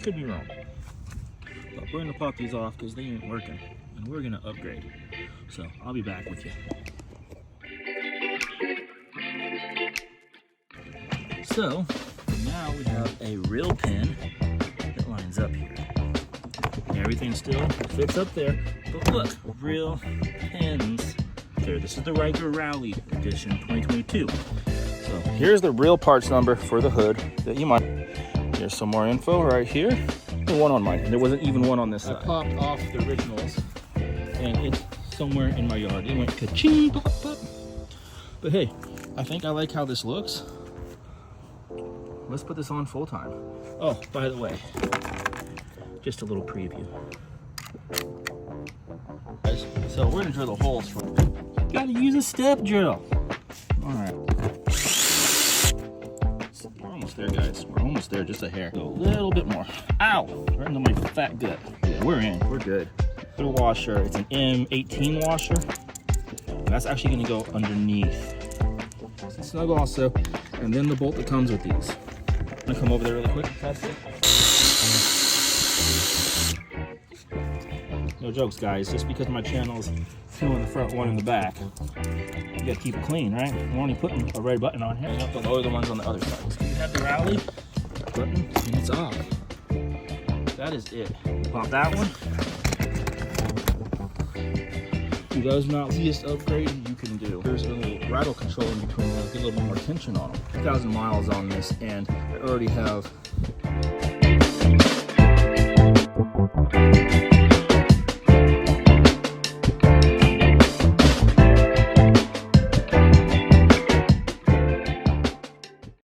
Could be wrong. But we're gonna pop these off because they ain't working, and we're gonna upgrade. So I'll be back with you. So now we have a real pin that lines up here. Everything still fits up there, but look, real pins there. This is the Ryker Rally edition 2022. So here's the real parts number for the hood that you might. There's some more info right here. One on mine. There wasn't even one on this side. I popped off the originals, and it's somewhere in my yard. It went ka-ching, pop, pop. But hey, I think I like how this looks. Let's put this on full time. Oh, by the way, just a little preview. So we're gonna drill the holes for. Gotta use a step drill. All right. We're almost there, guys. We're almost there, just a hair. Go a little bit more. Ow! Right into my fat gut. Yeah, we're in. We're good. The washer. It's an M18 washer. And that's actually gonna go underneath. It's snug also, and then the bolt that comes with these. I'm gonna come over there really quick. That's it. No jokes, guys. Just because my channel's two in the front, one in the back, you gotta keep it clean, right? We're only putting a red button on here. You have to lower the ones on the other side. So you have the Rally button, and it's off. That is it. Pop that one. Dude, that was not the easiest upgrade you can do. There's a little rattle control in between those, get a little bit more tension on them. 2,000 miles on this, and I already have